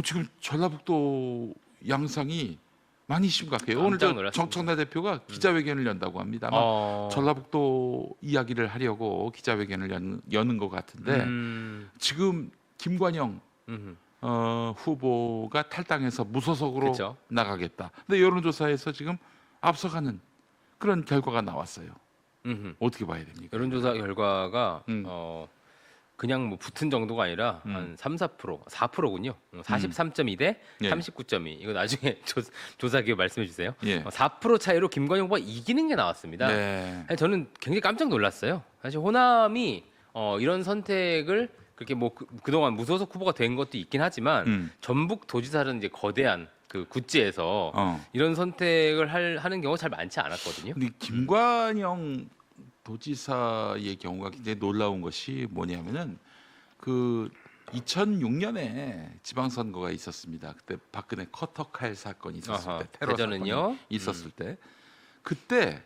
지금 전라북도 양상이 많이 심각해요. 오늘 깜짝 저 놀랐습니다. 정청래 대표가 기자회견을 연다고 합니다. 아마 전라북도 이야기를 하려고 기자회견을 여는 것 같은데 지금 김관영 후보가 탈당해서 무소속으로 그쵸. 나가겠다. 근데 여론조사에서 지금 앞서가는 그런 결과가 나왔어요. 어떻게 봐야 됩니까? 여론조사 결과가 음. 그냥 뭐 붙은 정도가 아니라 한 3, 4%군요. 43.2 대 예. 39.2. 이거 나중에 조사 기업 말씀해 주세요. 예. 4% 차이로 김관영 후보가 이기는 게 나왔습니다. 네. 사실 저는 굉장히 깜짝 놀랐어요. 사실 호남이 이런 선택을 그렇게 뭐 그동안 무소속 후보가 된 것도 있긴 하지만 전북 도지사라는 이제 거대한 그 구찌에서 이런 선택을 하는 경우가 잘 많지 않았거든요. 근데 김관영 도지사의 경우가 굉장히 놀라운 것이 뭐냐면은 그 2006년에 지방선거가 있었습니다. 그때 박근혜 커터칼 사건이 있었을 아하, 때 테러 대전은요? 사건이 있었을 때 그때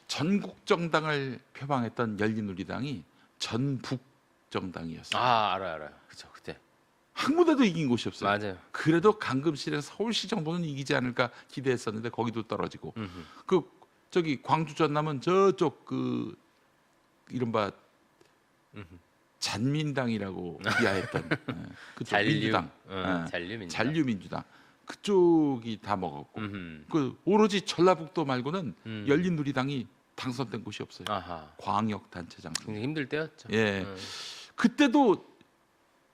전국 정당을 표방했던 열린우리당이 전북 정당이었어요. 알아요. 그렇죠. 그때. 한 군데도 이긴 곳이 없어요. 맞아요. 그래도 강금실에서 서울시 정도는 이기지 않을까 기대했었는데 거기도 떨어지고 그 저기 광주 전남은 저쪽 그 이른바 잔민당이라고 비하했던 그쪽 민주당, 잔류민주당. 잔류민주당 그쪽이 다 먹었고 그 오로지 전라북도 말고는 열린우리당이 당선된 곳이 없어요. 아하. 광역단체장. 굉장히 힘들 때였죠. 예, 그때도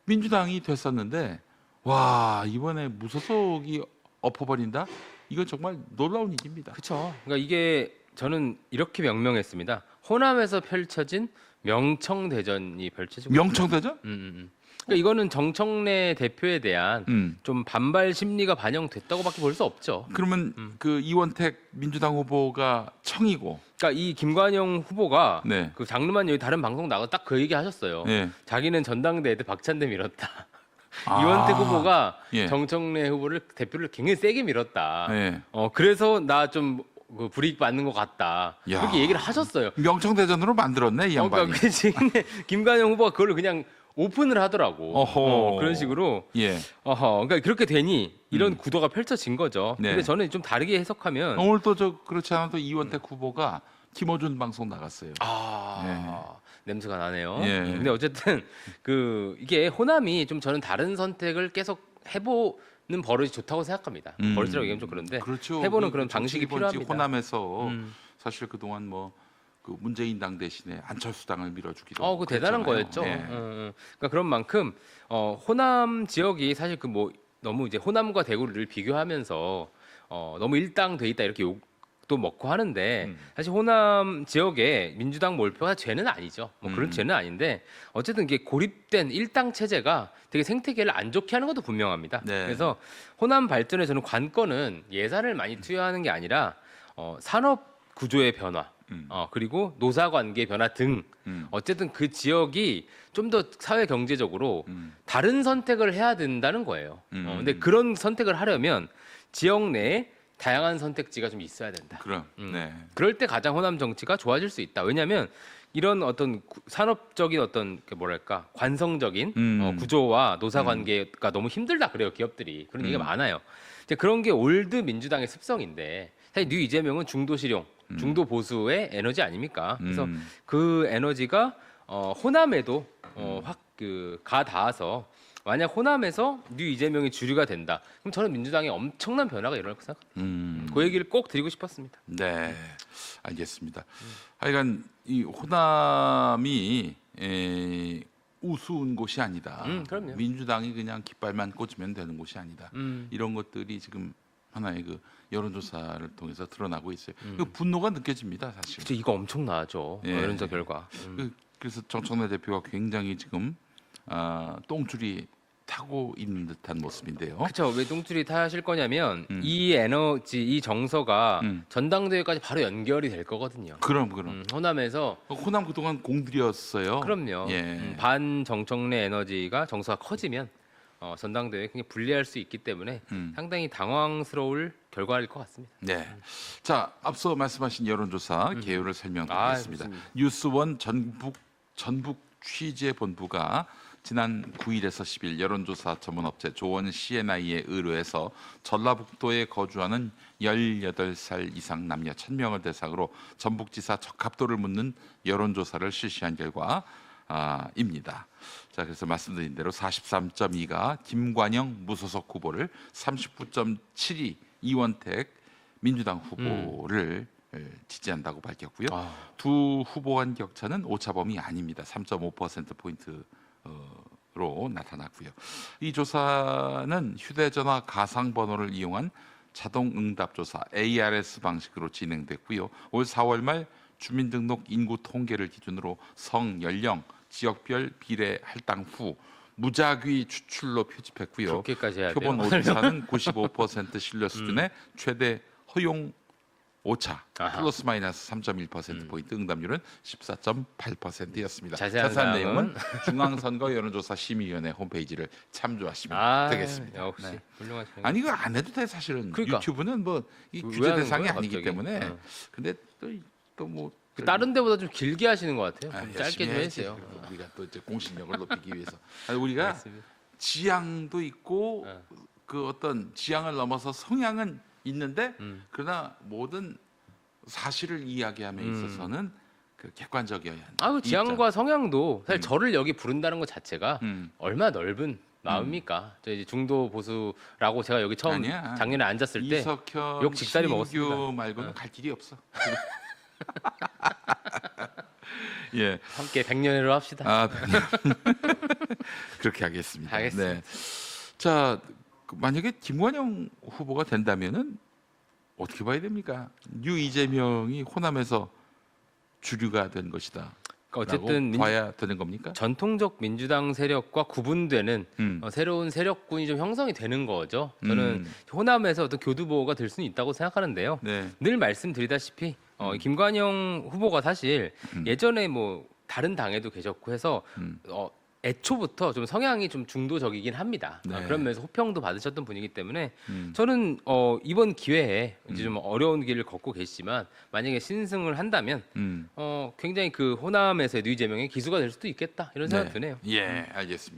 민주당이 됐었는데 와 이번에 무소속이 엎어버린다? 이건 정말 놀라운 일입니다. 그렇죠. 그러니까 이게 저는 이렇게 명명했습니다. 호남에서 펼쳐진 명청대전이 펼쳐지고 명청대전? 그러니까 이거는 정청래 대표에 대한 좀 반발 심리가 반영됐다고밖에 볼 수 없죠. 그러면 그 이원택 민주당 후보가 청이고, 그러니까 이 김관영 후보가 네. 그 장르만 여기 다른 방송 나가 딱 그 얘기 하셨어요. 네. 자기는 전당대회 때 박찬대 밀었다. 아. 이원택 후보가 예. 정청래 후보를 대표를 굉장히 세게 밀었다. 네. 그래서 나 좀 불이익 받는 것 같다. 야. 이렇게 얘기를 하셨어요. 명청대전으로 만들었네 이 양반이. 그러니까 김관영 후보가 그걸 그냥 오픈을 하더라고. 어허. 그런 식으로. 예. 그러니까 그렇게 되니 이런 구도가 펼쳐진 거죠. 네. 근데 저는 좀 다르게 해석하면 오늘 또 저 그렇지 않아도 이원택 후보가 김어준 방송 나갔어요. 냄새가 나네요. 예. 근데 어쨌든 이게 호남이 좀 저는 다른 선택을 계속 해보는 버릇이 좋다고 생각합니다. 버릇이라고 얘기하면 좀 그런데 그렇죠. 해보는 그 그런 방식이 정치 필요합니다. 호남에서 사실 그동안 뭐 그 문재인 당 대신에 안철수 당을 밀어주기도. 그거 대단한 그랬잖아요. 거였죠. 예. 그러니까 그런 만큼 호남 지역이 사실 그 뭐 너무 이제 호남과 대구를 비교하면서 너무 일당돼 있다 이렇게 욕도 먹고 하는데 사실 호남 지역에 민주당 몰표가 죄는 아니죠. 뭐 그런 죄는 아닌데 어쨌든 이게 고립된 일당 체제가 되게 생태계를 안 좋게 하는 것도 분명합니다. 네. 그래서 호남 발전에 저는 관건은 예산을 많이 투여하는 게 아니라 산업 구조의 변화. 그리고 노사 관계 변화 등 어쨌든 그 지역이 좀 더 사회 경제적으로 다른 선택을 해야 된다는 거예요. 근데 그런 선택을 하려면 지역 내에 다양한 선택지가 좀 있어야 된다. 그럼. 네. 그럴 때 가장 호남 정치가 좋아질 수 있다. 왜냐하면 이런 어떤 산업적인 어떤 뭐랄까 관성적인 구조와 노사 관계가 너무 힘들다 그래요. 기업들이 그런 얘기가 많아요. 이제 그런 게 올드 민주당의 습성인데 사실 뉴 이재명은 중도 실용, 중도 보수의 에너지 아닙니까? 그래서 그 에너지가 호남에도 확 가 닿아서 만약 호남에서 뉴 이재명이 주류가 된다. 그럼 저는 민주당에 엄청난 변화가 일어날 거라고 생각합니다. 그 얘기를 꼭 드리고 싶었습니다. 네, 알겠습니다. 하여간 이 호남이 우스운 곳이 아니다. 그럼요. 민주당이 그냥 깃발만 꽂으면 되는 곳이 아니다. 이런 것들이 지금 하나의 그 여론조사를 통해서 드러나고 있어요. 그 분노가 느껴집니다, 사실. 진짜 이거 엄청나죠. 예. 여론조사 결과. 그래서 정청래 대표가 굉장히 지금 똥줄이 타고 있는 듯한 모습인데요. 그렇죠. 왜 똥줄이 타실 거냐면 이 에너지, 이 정서가 전당대회까지 바로 연결이 될 거거든요. 그럼. 호남에서 호남 그동안 공들였어요. 그럼요. 예. 반 정청래 에너지가 정서가 커지면 전당대회에 굉장히 불리할 수 있기 때문에 상당히 당황스러울 결과일 것 같습니다. 네. 자, 앞서 말씀하신 여론조사 개요를 설명드리겠습니다. 좋습니다. 뉴스원 전북 취재본부가 지난 9일에서 10일 여론조사 전문업체 조원 CNI에 의뢰해서 전라북도에 거주하는 18살 이상 남녀 1,000명을 대상으로 전북지사 적합도를 묻는 여론조사를 실시한 결과입니다. 자, 그래서 말씀드린 대로 43.2가 김관영 무소속 후보를, 39.7이 이원택 민주당 후보를 지지한다고 밝혔고요. 두 후보 간 격차는 오차범위 아닙니다. 3.5%포인트로 나타났고요. 이 조사는 휴대전화 가상번호를 이용한 자동응답조사 ARS 방식으로 진행됐고요. 올 4월 말 주민등록 인구 통계를 기준으로 성, 연령, 지역별 비례 할당 후 무작위 추출로 표집했고요. 그렇게까지 해야 표본 돼요? 오차는 95% 신뢰 수준의 최대 허용 오차 아하. 플러스 마이너스 3.1%포인트, 응답률은 14.8%였습니다. 자세한 자세한 사항은- 내용은 중앙선거 여론조사 심의위원회 홈페이지를 참조하시면 아, 되겠습니다. 역시 네. 훌륭하시네. 아니 이거 안 해도 돼 사실은. 그러니까. 유튜브는 뭐 이 왜 규제 하는 대상이 거예요, 아니기 갑자기? 때문에. 어. 근데 또뭐 그 다른 데보다 좀 길게 하시는 것 같아요. 좀 짧게 좀 해주세요. 우리가 또 이제 공신력을 높이기 위해서. 아니, 우리가 알겠습니다. 지향도 있고 어. 그 어떤 지향을 넘어서 성향은 있는데 그러나 모든 사실을 이야기함에 있어서는 그 객관적이어야 한다. 아, 그 지향과 성향도 사실 저를 여기 부른다는 것 자체가 음. 얼마나 넓은 마음입니까? 저 이제 중도 보수라고 제가 여기 처음 아니야. 작년에 앉았을 때 이석현, 욕 직살이 신인규 먹었습니다. 말고는 갈 길이 없어. 예. 함께 100년으로 합시다. 아, 그렇게 하겠습니다. 알겠습니다. 네. 자, 만약에 김관영 후보가 된다면은 어떻게 봐야 됩니까? 뉴 이재명이 호남에서 주류가 된 것이다. 그러니까 어쨌든 봐야 되는 겁니까? 전통적 민주당 세력과 구분되는 새로운 세력군이 좀 형성이 되는 거죠. 저는 호남에서 어떤 교두보가 될 수는 있다고 생각하는데요. 네. 늘 말씀드리다시피 김관영 후보가 사실 예전에 뭐 다른 당에도 계셨고 해서 애초부터 좀 성향이 좀 중도적이긴 합니다. 네. 그런 면에서 호평도 받으셨던 분이기 때문에 음. 저는 이번 기회에 이제 좀 어려운 길을 걷고 계시지만 만약에 신승을 한다면 굉장히 그 호남에서의 뉴 이재명의 기수가 될 수도 있겠다 이런 생각 네. 드네요. 예, 알겠습니다.